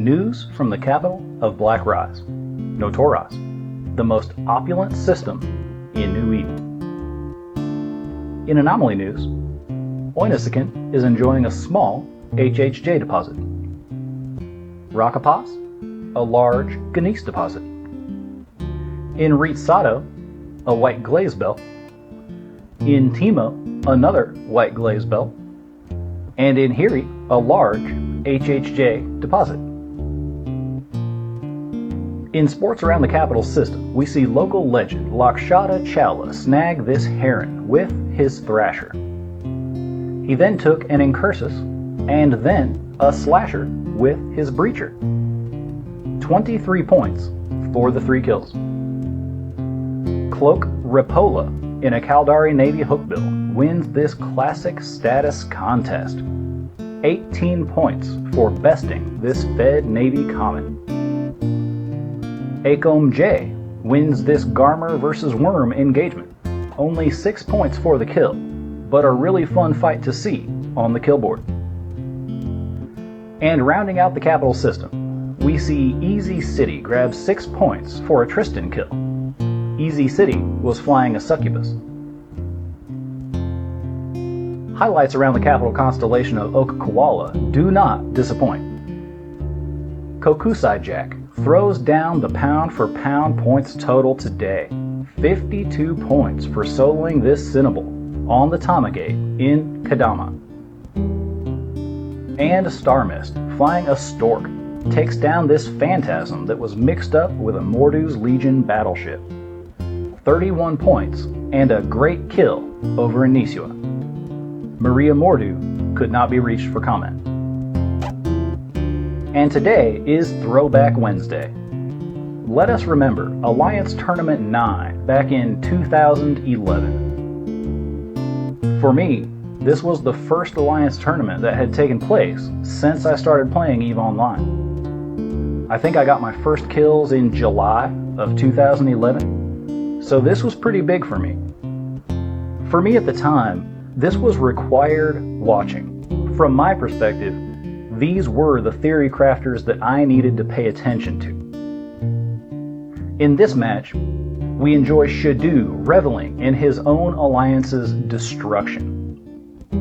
News from the capital of Black Rise, Notoras, the most opulent system in New Eden. In anomaly news, Oinisikin is enjoying a small HHJ deposit. Rakapas, a large gneiss deposit. In Ritsado, a white glaze belt. In Timo, another white glaze belt. And in Hiri, a large HHJ deposit. In sports around the capital system, we see local legend Lakshata Chawla snag this heron with his thrasher. He then took an incursus and then a slasher with his breacher. 23 points for the 3 kills. Cloak Rapola in a Caldari Navy hookbill wins this classic status contest. 18 points for besting this Fed Navy common. Acom J wins this Garmer vs. Worm engagement. Only 6 points for the kill, but a really fun fight to see on the kill board. And rounding out the capital system, we see Easy City grab 6 points for a Tristan kill. Easy City was flying a succubus. Highlights around the capital constellation of Oak Koala do not disappoint. Kokusai Jack throws down the pound-for-pound points total today. 52 points for soloing this Cynabal on the Tamagate in Kadama. And Star Mist, flying a stork, takes down this phantasm that was mixed up with a Mordu's Legion battleship. 31 points and a great kill over Anisua. Maria Mordu could not be reached for comment. And today is Throwback Wednesday. Let us remember Alliance Tournament 9 back in 2011. For me, this was the first Alliance tournament that had taken place since I started playing EVE Online. I think I got my first kills in July of 2011, so this was pretty big for me. For me at the time, this was required watching. From my perspective, these were the theory crafters that I needed to pay attention to. In this match, we enjoy Shadu reveling in his own alliance's destruction.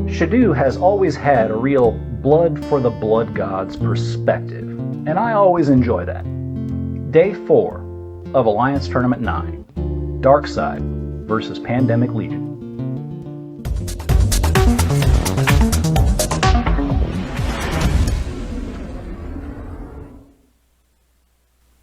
Shadu has always had a real blood for the blood gods perspective, and I always enjoy that. Day 4 of Alliance Tournament 9, Darkside versus Pandemic Legion.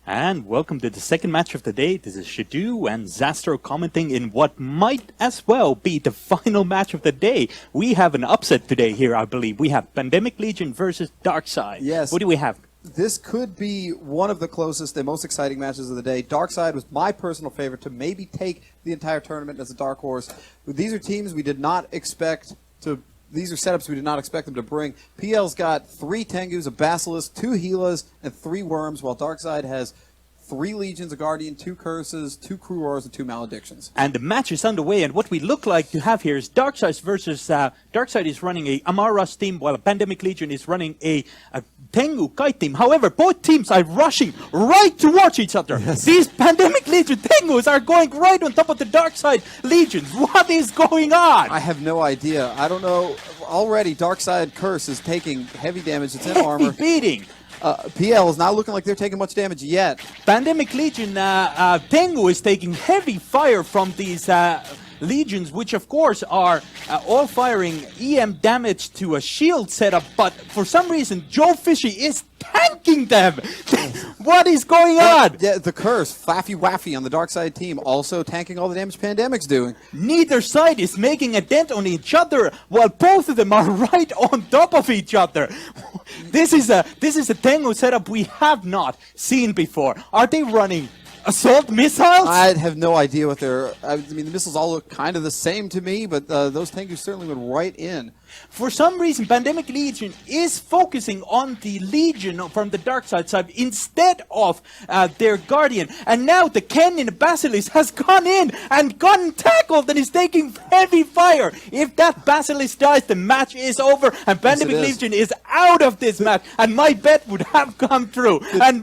And welcome to the second match of the day. This is Shadu and Zastro commenting in what might as well be the final match of the day. We have an upset today here, I believe. We have Pandemic Legion versus Darkside. Yes. What do we have? This could be one of the closest and most exciting matches of the day. Darkside was my personal favorite to maybe take the entire tournament as a dark horse. These are teams we did not expect to... These are setups we did not expect them to bring. PL's got 3 Tengus, a Basilisk, 2 Helas, and 3 Worms, while Darkside has 3 Legions, a Guardian, 2 Curses, 2 Crew Roars, and 2 Maledictions. And the match is underway, and what we look like to have here is Darkside versus... Darkside is running a Amaras team, while Pandemic Legion is running a Tengu Kite team. However, both teams are rushing right towards each other. Yes. These Pandemic Legion Tengus are going right on top of the Darkside Legions. What is going on? I have no idea. I don't know. Already, Darkside Curse is taking heavy damage. It's in armor. Beating. PL is not looking like they're taking much damage yet. Pandemic Legion Tengu is taking heavy fire from these legions, which of course are all firing EM damage to a shield setup, but for some reason Joe Fishy is tanking them. What is going on? Yeah, the Curse, Faffy Waffy on the Darkside team, also tanking all the damage Pandemic's doing. Neither side is making a dent on each other, while both of them are right on top of each other. This is a Tengu setup we have not seen before. Are they running assault missiles? I have no idea what they're... I mean, the missiles all look kind of the same to me, but those Tengus certainly went right in For some reason, Pandemic Legion is focusing on the Legion from the dark side instead of their Guardian. And now the Ken in the Basilisk has gone in and gotten tackled and is taking heavy fire. If that Basilisk dies, the match is over and Pandemic Legion is out of this match. And my bet would have come true. And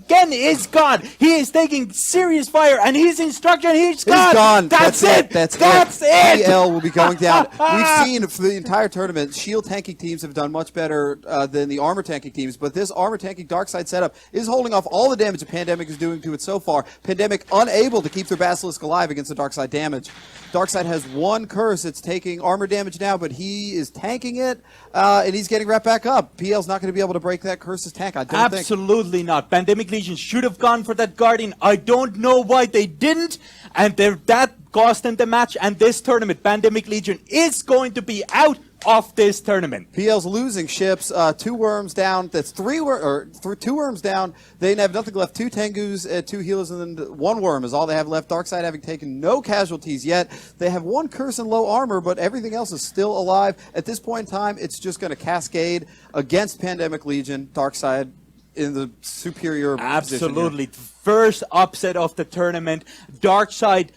Ken is gone. He is taking serious fire and his instruction, he's gone. That's it. That's it. PL will be going down. We've seen for the entire tournament, shield tanking teams have done much better than the armor tanking teams, but this armor tanking dark side setup is holding off all the damage that Pandemic is doing to it so far. Pandemic unable to keep their Basilisk alive against the dark side damage. Dark side has one curse. It's taking armor damage now, but he is tanking it, and he's getting right back up. PL's not going to be able to break that curse's tank, I don't think. Absolutely not. Pandemic Legion should have gone for that Guardian. I don't know why they didn't, and that cost them the match and this tournament. Pandemic Legion is going to be out of this tournament. PL's losing ships, 2 worms down. That's 2 worms down. They have nothing left. 2 Tengus, 2 healers, and then 1 worm is all they have left. Darkseid having taken no casualties yet. They have 1 curse and low armor, but everything else is still alive. At this point in time, it's just going to cascade against Pandemic Legion. Darkseid in the superior Absolutely. First upset of the tournament. Darkseid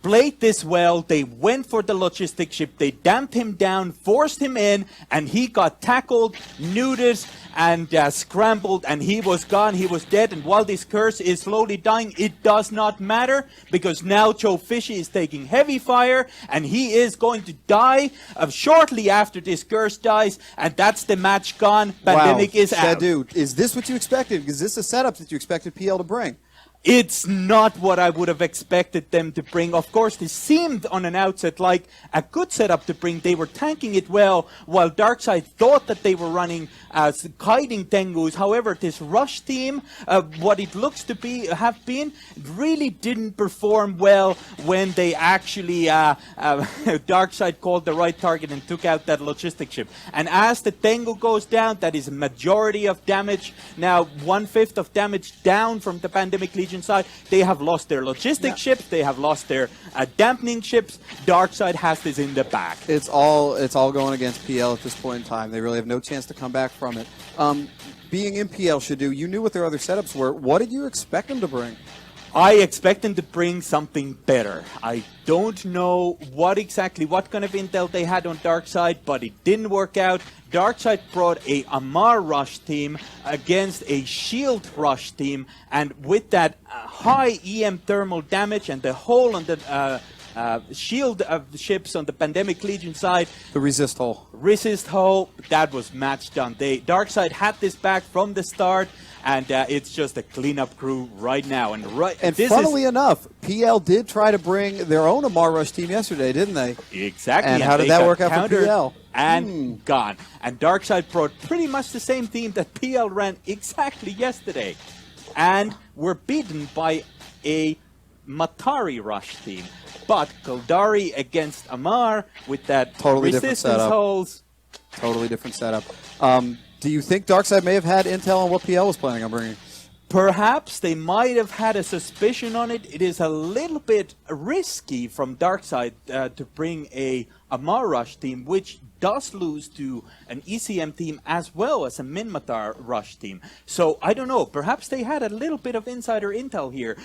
played this well. They went for the logistic ship. They damped him down, forced him in, and he got tackled, neutered, and scrambled, and he was gone. He was dead. And while this curse is slowly dying, it does not matter because now Joe Fishy is taking heavy fire, and he is going to die shortly after this curse dies. And that's the match gone. Pandemic is out. Dude, is this what you expected? Is this a setup that you expected PL to bring? It's not what I would have expected them to bring. Of course, this seemed on an outset like a good setup to bring. They were tanking it well, while Darkseid thought that they were running kiting Tengus. However, this rush team, what it looks to be have been, really didn't perform well when they actually Darkseid called the right target and took out that logistic ship. And as the Tengu goes down, that is a majority of damage. Now 1/5 of damage down from the Pandemic Legion side. They have lost their logistic ships. They have lost their dampening ships. Darkseid has this in the back. It's all going against PL at this point in time. They really have no chance to come back from it. Being in PL, Shadu, you knew what their other setups were. What did you expect them to bring? I expect them to bring something better. I don't know what kind of intel they had on Darkseid, but it didn't work out. Darkseid brought a Amar rush team against a shield rush team, and with that high EM thermal damage and the hole on the shield ships on the Pandemic Legion side. The resist hole, that was match done. Darkseid had this back from the start, and it's just a cleanup crew right now. And funnily enough, PL did try to bring their own Amar Rush team yesterday, didn't they? Exactly. And how did that work out for PL? And gone. And Darkseid brought pretty much the same team that PL ran exactly yesterday. And were beaten by a Matari Rush team. But Kaldari against Amar with that totally resistance holes. Totally different setup. Do you think Darkseid may have had intel on what PL was planning on bringing? Perhaps they might have had a suspicion on it. It is a little bit risky from Darkseid to bring a Amar Rush team, which does lose to an ECM team as well as a Minmatar Rush team. So I don't know. Perhaps they had a little bit of insider intel here.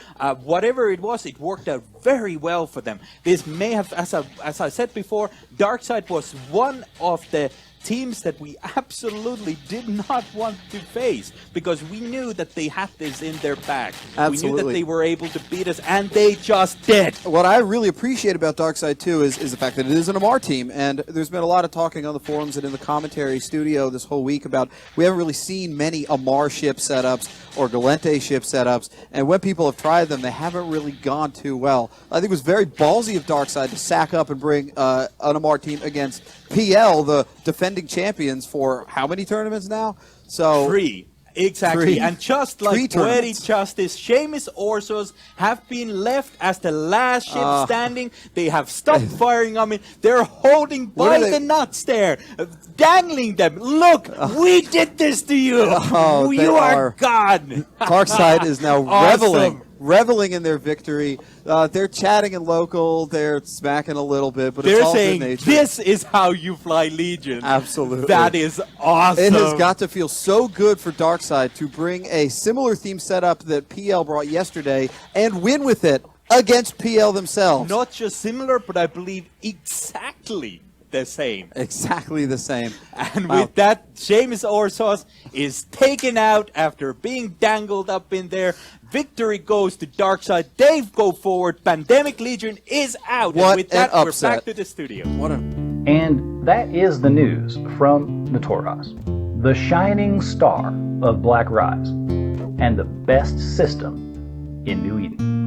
Whatever it was, it worked out very well for them. This may have, as I said before, Darkseid was one of the teams that we absolutely did not want to face because we knew that they had this in their bag. Absolutely. We knew that they were able to beat us, and they just did. What I really appreciate about Darkseid, too, is the fact that it is an Amar team, and there's been a lot of talking on the forums and in the commentary studio this whole week about we haven't really seen many Amar ship setups or Galente ship setups, and when people have tried them, they haven't really gone too well. I think it was very ballsy of Darkseid to sack up and bring an Amar team against PL, the defending champions for how many tournaments now? So 3. Exactly. 3. And just like Poetic Justice, Seamus Orsos have been left as the last ship standing. They have stopped firing on me. They're holding by the nuts there, dangling them. Look, we did this to you. You are gone. Darkseid is now reveling reveling in their victory. They're chatting in local. They're smacking a little bit, but They're it's all saying, good nature. this is how you fly Legion. Absolutely. That is awesome. It has got to feel so good for Darkside to bring a similar theme setup that PL brought yesterday and win with it against PL themselves. Not just similar, but I believe exactly the same. Exactly the same. And Wow. with that, Seamus Orsauce is taken out after being dangled up in there. Victory goes to Darkside. They go forward. Pandemic Legion is out. What and with that, an we're upset. back to the studio. What a And that is the news from Notoros, the shining star of Black Rise, and the best system in New Eden.